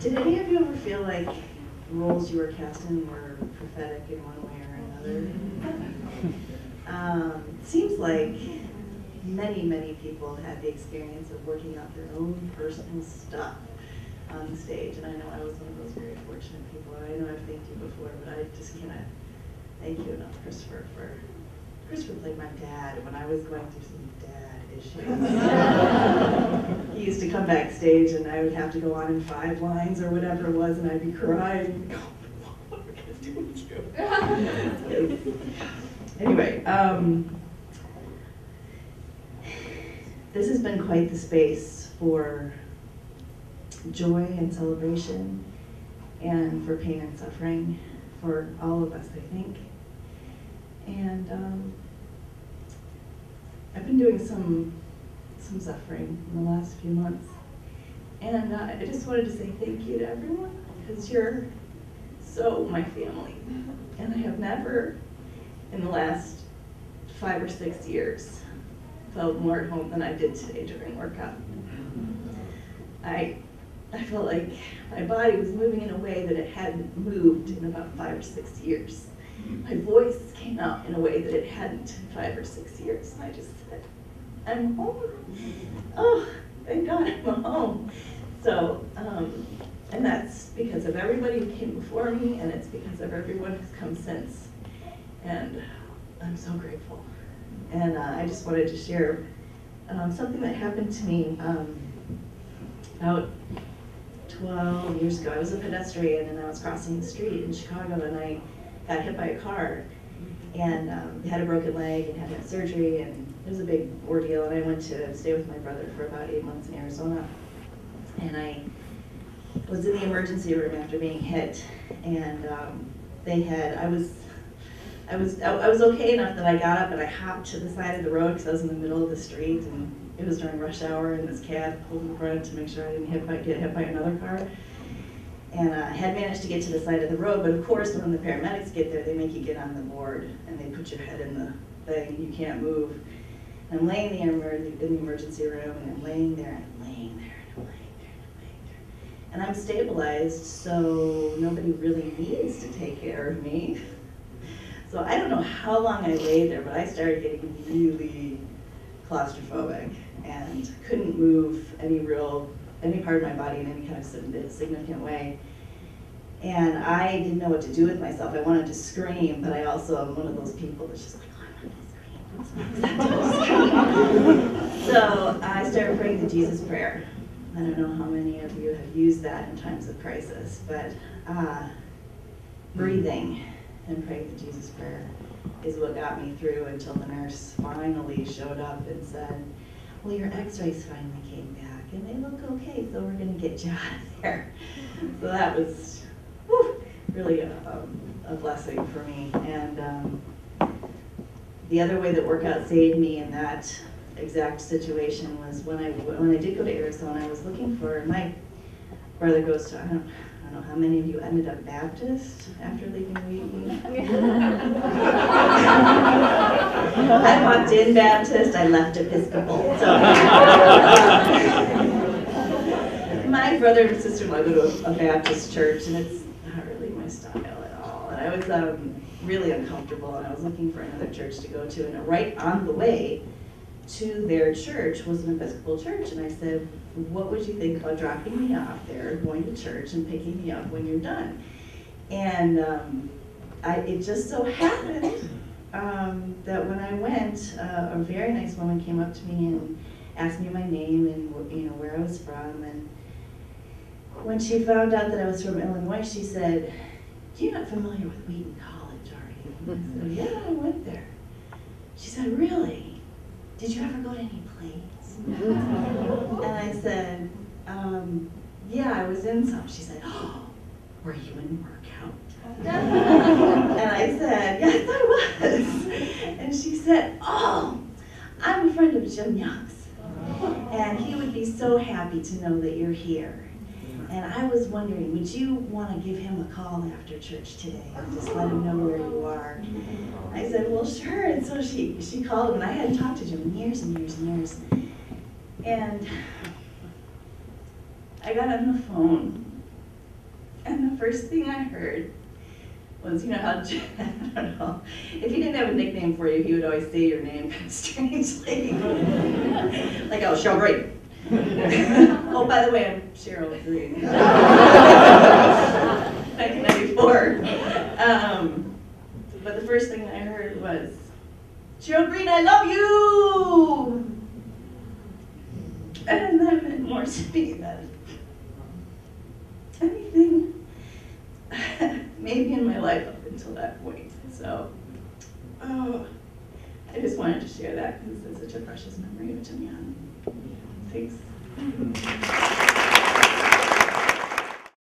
Did any of you ever feel like roles you were cast in were prophetic in one way or another? Seems like many people had the experience of working out their own personal stuff on the stage, and I know I was one of those very fortunate people. I know I've thanked you before, but I just cannot thank you enough, Christopher, for Christopher played my dad when I was going through some dad issues. He used to come backstage and I would have to go on in 5 lines or whatever it was, and I'd be crying. What am I going to do with you? Anyway, this has been quite the space for joy and celebration and for pain and suffering for all of us, I think. And I've been doing some suffering in the last few months. And I just wanted to say thank you to everyone, because you're so my family. And I have never, in the last 5 or 6 years, felt more at home than I did today during workout. I felt like my body was moving in a way that it hadn't moved in about 5 or 6 years. My voice came out in a way that it hadn't in 5 or 6 years. And I just said, I'm home. Oh, thank God I'm home. So, and that's because of everybody who came before me, and it's because of everyone who's come since. And I'm so grateful. And I just wanted to share something that happened to me about 12 years ago. I was a pedestrian and I was crossing the street in Chicago, and I got hit by a car and had a broken leg and had to have surgery, and it was a big ordeal. And I went to stay with my brother for about 8 months in Arizona, and I was in the emergency room after being hit, and I was okay enough that I got up and I hopped to the side of the road because I was in the middle of the street, and it was during rush hour, and this cab pulled in front to make sure I didn't get hit by another car. And I had managed to get to the side of the road, but of course when the paramedics get there, they make you get on the board and they put your head in the thing, you can't move. And I'm laying there in the emergency room, and I'm laying there, and I'm laying there, and I'm laying there, and I'm laying there. And I'm stabilized, so nobody really needs to take care of me. So I don't know how long I lay there, but I started getting really claustrophobic and couldn't move any part of my body in any kind of significant way. And I didn't know what to do with myself. I wanted to scream, but I also am one of those people that's just like, oh, I'm not gonna scream. So I started praying the Jesus prayer. I don't know how many of you have used that in times of crisis, but breathing and praying the Jesus prayer is what got me through until the nurse finally showed up and said, well, your x-rays finally came back and they look okay, so we're going to get you out of there. So that was really a blessing for me. And the other way that workout saved me in that exact situation was when I did go to Arizona. I was looking for, my brother goes to, I don't know how many of you ended up Baptist after leaving Wheaton. I walked in Baptist, I left Episcopal. So my brother and sister-in-law go to a Baptist church, and it's not really my style at all. And I was really uncomfortable, and I was looking for another church to go to, and right on the way to their church was an Episcopal church, and I said, what would you think about dropping me off there, going to church, and picking me up when you're done? And it just so happened that when I went, a very nice woman came up to me and asked me my name and where I was from. And when she found out that I was from Illinois, she said, "You're not familiar with Wheaton College, are you?" I said, "Yeah, I went there." She said, "Really? Did you ever go to any plays?" And I said, "Yeah, I was in some." She said, "Oh, were you in workout?" And I said, "Yes, I was." And she said, "Oh, I'm a friend of Jim Young's, and he would be so happy to know that you're here. And I was wondering, would you want to give him a call after church today and just let him know where you are?" I said, "Well, sure." And so she called him, and I hadn't talked to Jim in years and years and years. And I got on the phone And the first thing I heard was, you know how, I don't know, if he didn't have a nickname for you, he would always say your name kind of strangely. Like, oh, Cheryl Green. Oh, by the way, I'm Cheryl Green. 1994. But the first thing I heard was, Cheryl Green, I love you! And that meant more to me than anything maybe in my life up until that point. So, I just wanted to share that because it's such a precious memory of Jim Young. Thanks.